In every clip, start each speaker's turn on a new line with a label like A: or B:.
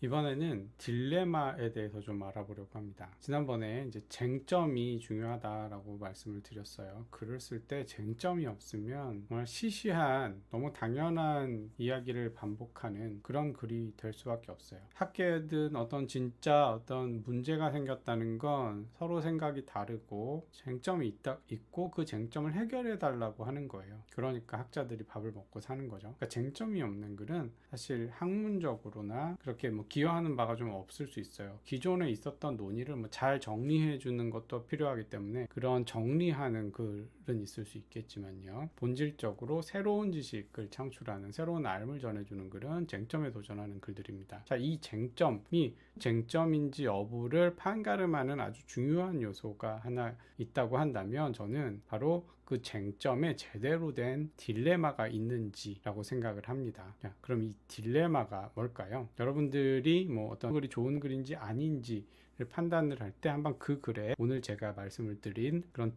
A: 이번에는 딜레마에 대해서 좀 알아보려고 합니다. 지난번에 이제 쟁점이 중요하다라고 말씀을 드렸어요. 글을 쓸 때 쟁점이 없으면 정말 시시한 너무 당연한 이야기를 반복하는 그런 글이 될 수밖에 없어요. 학계든 진짜 어떤 문제가 생겼다는 건 서로 생각이 다르고 쟁점이 있고 그 쟁점을 해결해 달라고 하는 거예요. 그러니까 학자들이 밥을 먹고 사는 거죠. 그러니까 쟁점이 없는 글은 사실 학문적으로나 그렇게 기여하는 바가 좀 없을 수 있어요. 기존에 있었던 논의를 잘 정리해 주는 것도 필요하기 때문에 그런 정리하는 글은 있을 수 있겠지만요. 본질적으로 새로운 지식을 창출하는, 새로운 알을 전해주는 글은 쟁점에 도전하는 글들입니다. 자, 이 쟁점이 쟁점인지 여부를 판가름하는 아주 중요한 요소가 하나 있다고 한다면 저는 바로 그 쟁점에 제대로 된 딜레마가 있는지라고 생각을 합니다. 자, 그럼 이 딜레마가 뭘까요? 여러분들이 어떤 글이 좋은 글인지 아닌지를 판단을 할 때 한번 그 글에 오늘 제가 말씀을 드린 그런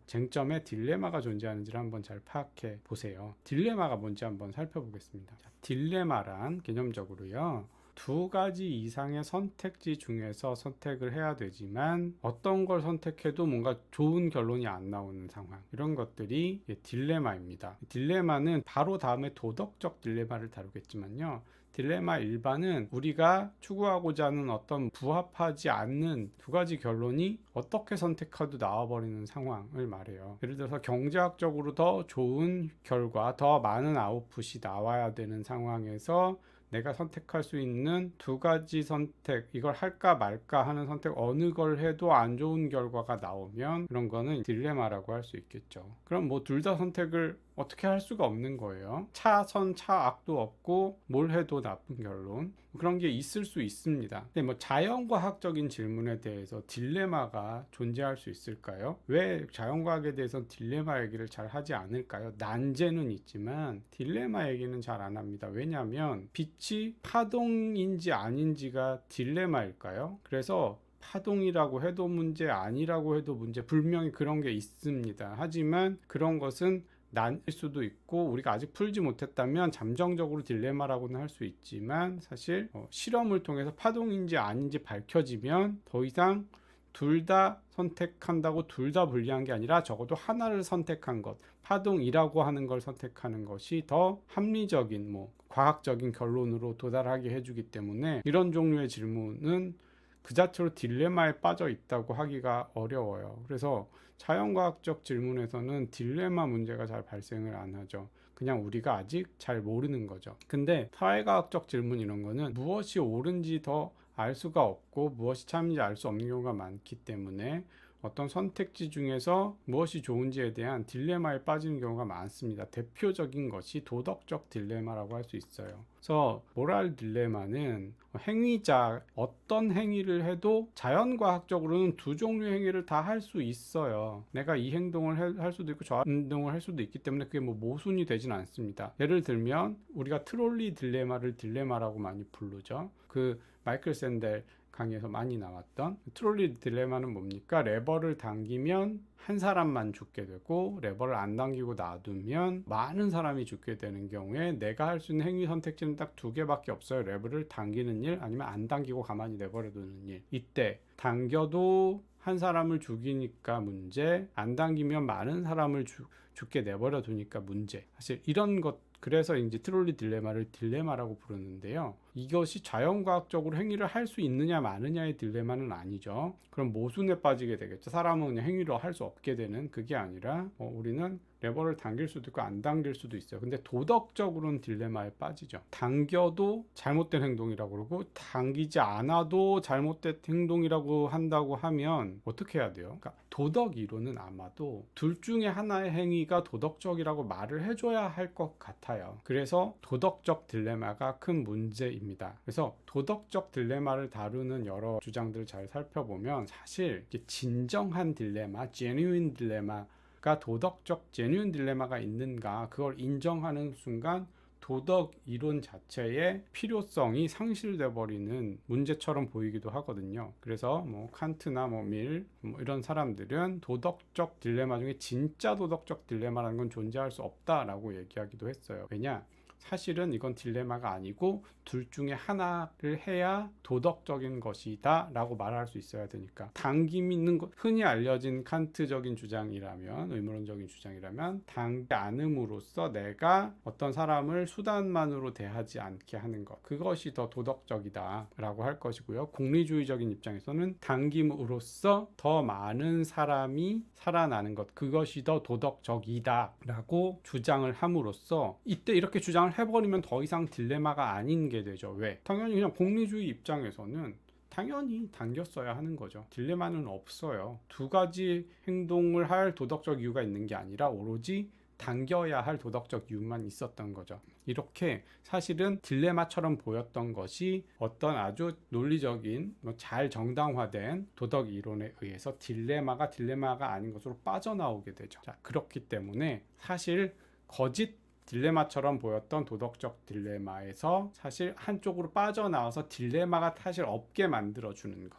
A: 쟁점에 딜레마가 존재하는지를 한번 잘 파악해 보세요. 딜레마가 뭔지 한번 살펴보겠습니다. 자, 딜레마란 개념적으로요, 두 가지 이상의 선택지 중에서 선택을 해야 되지만 어떤 걸 선택해도 뭔가 좋은 결론이 안 나오는 상황, 이런 것들이 딜레마입니다. 딜레마는 바로 다음에 도덕적 딜레마를 다루겠지만요, 딜레마 일반은 우리가 추구하고자 하는 어떤 부합하지 않는 두 가지 결론이 어떻게 선택해도 나와버리는 상황을 말해요. 예를 들어서 경제학적으로 더 좋은 결과, 더 많은 아웃풋이 나와야 되는 상황에서 내가 선택할 수 있는 두 가지 선택, 이걸 할까 말까 하는 선택, 어느 걸 해도 안 좋은 결과가 나오면 그런 거는 딜레마라고 할 수 있겠죠. 그럼 둘 다 선택을 어떻게 할 수가 없는 거예요. 차선 차악도 없고 뭘 해도 나쁜 결론, 그런 게 있을 수 있습니다. 근데 자연과학적인 질문에 대해서 딜레마가 존재할 수 있을까요? 왜 자연과학에 대해서는 딜레마 얘기를 잘 하지 않을까요? 난제는 있지만 딜레마 얘기는 잘 안 합니다. 왜냐하면 빛이 파동인지 아닌지가 딜레마일까요? 그래서 파동이라고 해도 문제, 아니라고 해도 문제, 분명히 그런 게 있습니다. 하지만 그런 것은 난일 수도 있고 우리가 아직 풀지 못했다면 잠정적으로 딜레마라고는 할 수 있지만, 사실 실험을 통해서 파동인지 아닌지 밝혀지면 더 이상 둘 다 선택한다고 둘 다 불리한 게 아니라 적어도 하나를 선택한 것, 파동이라고 하는 걸 선택하는 것이 더 합리적인 과학적인 결론으로 도달하게 해주기 때문에 이런 종류의 질문은 그 자체로 딜레마에 빠져 있다고 하기가 어려워요. 그래서 자연과학적 질문에서는 딜레마 문제가 잘 발생을 안 하죠. 그냥 우리가 아직 잘 모르는 거죠. 근데 사회과학적 질문 이런 거는 무엇이 옳은지 더 알 수가 없고 무엇이 참인지 알 수 없는 경우가 많기 때문에 어떤 선택지 중에서 무엇이 좋은지에 대한 딜레마에 빠지는 경우가 많습니다. 대표적인 것이 도덕적 딜레마라고 할 수 있어요. 그래서 모랄 딜레마는 행위자, 어떤 행위를 해도 자연과학적으로는 두 종류의 행위를 다 할 수 있어요. 내가 이 행동을 할 수도 있고 저 행동을 할 수도 있기 때문에 그게 모순이 되진 않습니다. 예를 들면 우리가 트롤리 딜레마를 딜레마라고 많이 부르죠. 그 마이클 샌델 강의에서 많이 나왔던 트롤리 딜레마는 뭡니까? 레버를 당기면 한 사람만 죽게 되고 레버를 안 당기고 놔두면 많은 사람이 죽게 되는 경우에 내가 할 수 있는 행위 선택지는 딱 두 개밖에 없어요. 레버를 당기는 일, 아니면 안 당기고 가만히 내버려 두는 일. 이때 당겨도 한 사람을 죽이니까 문제, 안 당기면 많은 사람을 죽게 내버려 두니까 문제. 사실 이런 것, 그래서 이제 트롤리 딜레마를 딜레마라고 부르는데요. 이것이 자연과학적으로 행위를 할 수 있느냐 마느냐의 딜레마는 아니죠. 그럼 모순에 빠지게 되겠죠. 사람은 그냥 행위를 할 수 없게 되는, 그게 아니라 우리는 레버를 당길 수도 있고 안 당길 수도 있어요. 근데 도덕적으로는 딜레마에 빠지죠. 당겨도 잘못된 행동이라고 그러고 당기지 않아도 잘못된 행동이라고 한다고 하면 어떻게 해야 돼요? 그러니까 도덕 이론은 아마도 둘 중에 하나의 행위가 도덕적이라고 말을 해줘야 할 것 같아요. 그래서 도덕적 딜레마가 큰 문제입니다. 그래서 도덕적 딜레마를 다루는 여러 주장들을 잘 살펴보면 사실 진정한 딜레마, genuine 딜레마가 도덕적 genuine 딜레마가 있는가, 그걸 인정하는 순간 도덕 이론 자체의 필요성이 상실돼 버리는 문제처럼 보이기도 하거든요. 그래서 칸트나 밀 이런 사람들은 도덕적 딜레마 중에 진짜 도덕적 딜레마라는 건 존재할 수 없다라고 얘기하기도 했어요. 왜냐? 사실은 이건 딜레마가 아니고 둘 중에 하나를 해야 도덕적인 것이다 라고 말할 수 있어야 되니까, 당김이 있는 것, 흔히 알려진 칸트적인 주장이라면, 의무론적인 주장이라면 당기 않음으로써 내가 어떤 사람을 수단만으로 대하지 않게 하는 것, 그것이 더 도덕적이다 라고 할 것이고요. 공리주의적인 입장에서는 당김으로써 더 많은 사람이 살아나는 것, 그것이 더 도덕적이다 라고 주장을 함으로써, 이때 이렇게 주장을 해버리면 더 이상 딜레마가 아닌 게 되죠. 왜? 당연히 그냥 공리주의 입장에서는 당연히 당겼어야 하는 거죠. 딜레마는 없어요. 두 가지 행동을 할 도덕적 이유가 있는 게 아니라 오로지 당겨야 할 도덕적 이유만 있었던 거죠. 이렇게 사실은 딜레마처럼 보였던 것이 어떤 아주 논리적인 잘 정당화된 도덕 이론에 의해서 딜레마가 아닌 것으로 빠져나오게 되죠. 자, 그렇기 때문에 사실 거짓 딜레마처럼 보였던 도덕적 딜레마에서 사실 한쪽으로 빠져나와서 딜레마가 사실 없게 만들어주는 것,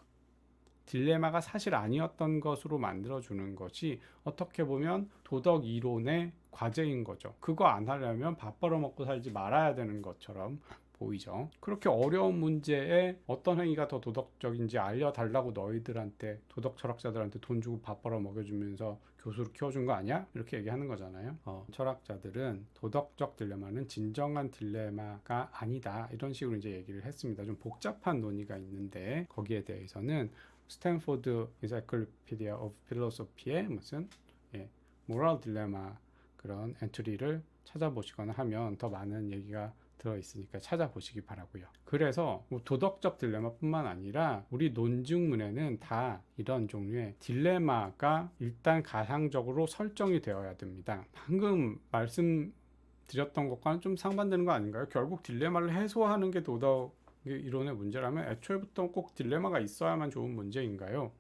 A: 딜레마가 사실 아니었던 것으로 만들어주는 것이 어떻게 보면 도덕 이론의 과제인 거죠. 그거 안 하려면 밥 벌어먹고 살지 말아야 되는 것처럼 보이죠. 그렇게 어려운 문제에 어떤 행위가 더 도덕적인지 알려달라고 너희들한테, 도덕 철학자들한테 돈 주고 밥 벌어 먹여주면서 교수로 키워준 거 아니야? 이렇게 얘기하는 거잖아요. 철학자들은 도덕적 딜레마는 진정한 딜레마가 아니다, 이런 식으로 이제 얘기를 했습니다. 좀 복잡한 논의가 있는데 거기에 대해서는 스탠포드 인사이클로피디아 오브 필로소피의 무슨 모럴 딜레마 그런 엔트리를 찾아보시거나 하면 더 많은 얘기가 들어있으니까 찾아보시기 바라고요. 그래서 도덕적 딜레마뿐만 아니라 우리 논증문에는 다 이런 종류의 딜레마가 일단 가상적으로 설정이 되어야 됩니다. 방금 말씀드렸던 것과는 좀 상반되는 거 아닌가요? 결국 딜레마를 해소하는 게 도덕 이론의 문제라면 애초에부터 꼭 딜레마가 있어야만 좋은 문제인가요?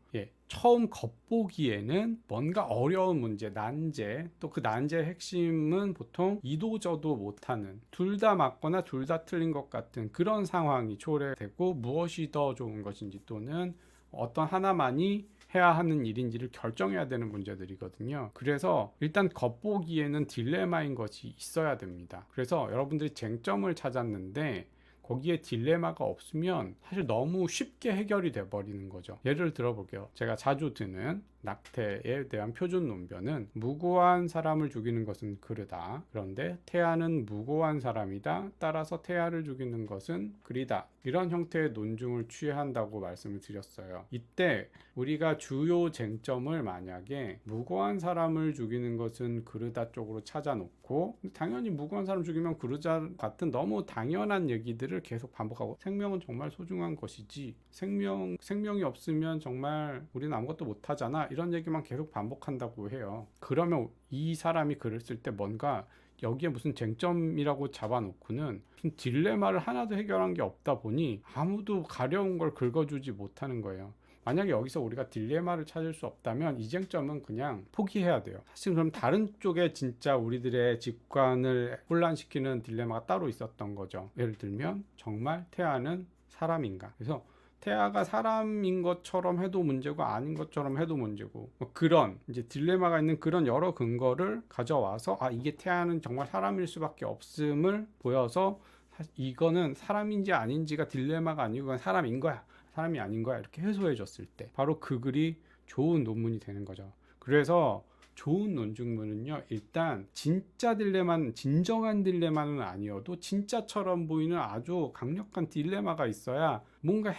A: 처음 겉보기에는 뭔가 어려운 문제, 난제, 또 그 난제의 핵심은 보통 이도저도 못하는, 둘 다 맞거나 둘 다 틀린 것 같은 그런 상황이 초래되고, 무엇이 더 좋은 것인지 또는 어떤 하나만이 해야 하는 일인지를 결정해야 되는 문제들이거든요. 그래서 일단 겉보기에는 딜레마인 것이 있어야 됩니다. 그래서 여러분들이 쟁점을 찾았는데 거기에 딜레마가 없으면 사실 너무 쉽게 해결이 돼 버리는 거죠. 예를 들어볼게요. 제가 자주 드는 낙태에 대한 표준 논변은 무고한 사람을 죽이는 것은 그르다, 그런데 태아는 무고한 사람이다, 따라서 태아를 죽이는 것은 그리다, 이런 형태의 논증을 취한다고 말씀을 드렸어요. 이때 우리가 주요 쟁점을 만약에 무고한 사람을 죽이는 것은 그르다 쪽으로 찾아놓고, 당연히 무고한 사람 죽이면 그르자 같은 너무 당연한 얘기들을 계속 반복하고, 생명은 정말 소중한 것이지, 생명이 없으면 정말 우리는 아무것도 못하잖아, 이런 얘기만 계속 반복한다고 해요. 그러면 이 사람이 글을 쓸 때 뭔가 여기에 무슨 쟁점이라고 잡아놓고는 딜레마를 하나도 해결한 게 없다 보니 아무도 가려운 걸 긁어주지 못하는 거예요. 만약에 여기서 우리가 딜레마를 찾을 수 없다면 이 쟁점은 그냥 포기해야 돼요. 사실 그럼 다른 쪽에 진짜 우리들의 직관을 혼란시키는 딜레마가 따로 있었던 거죠. 예를 들면 정말 태아는 사람인가? 그래서 태아가 사람인 것처럼 해도 문제고 아닌 것처럼 해도 문제고, 그런 이제 딜레마가 있는 그런 여러 근거를 가져와서 이게 태아는 정말 사람일 수밖에 없음을 보여서, 이거는 사람인지 아닌지가 딜레마가 아니고 그건 사람인 거야, 사람이 아닌 거야, 이렇게 해소해 줬을 때 바로 그 글이 좋은 논문이 되는 거죠. 그래서 좋은 논증문은요, 일단 진짜 딜레마는, 진정한 딜레마는 아니어도 진짜처럼 보이는 아주 강력한 딜레마가 있어야 뭔가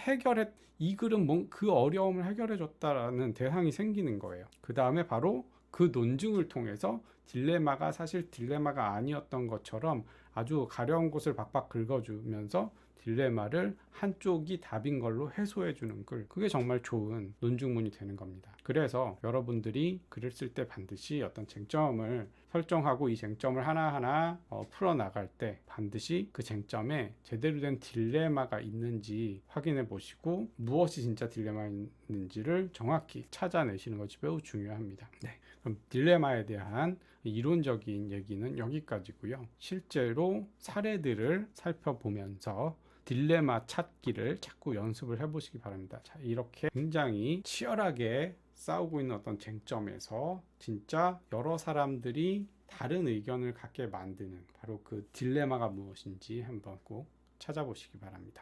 A: 이 글은 그 어려움을 해결해 줬다라는 대상이 생기는 거예요. 그 다음에 바로 그 논증을 통해서 딜레마가 사실 딜레마가 아니었던 것처럼 아주 가려운 곳을 박박 긁어주면서 딜레마를 한쪽이 답인 걸로 해소해주는 글, 그게 정말 좋은 논증문이 되는 겁니다. 그래서 여러분들이 글을 쓸 때 반드시 어떤 쟁점을 설정하고 이 쟁점을 하나하나 풀어나갈 때 반드시 그 쟁점에 제대로 된 딜레마가 있는지 확인해 보시고, 무엇이 진짜 딜레마인지를 정확히 찾아내시는 것이 매우 중요합니다. 그럼 딜레마에 대한 이론적인 얘기는 여기까지고요. 실제로 사례들을 살펴보면서 딜레마 찾기를 자꾸 연습을 해보시기 바랍니다. 자, 이렇게 굉장히 치열하게 싸우고 있는 어떤 쟁점에서 진짜 여러 사람들이 다른 의견을 갖게 만드는 바로 그 딜레마가 무엇인지 한번 꼭 찾아보시기 바랍니다.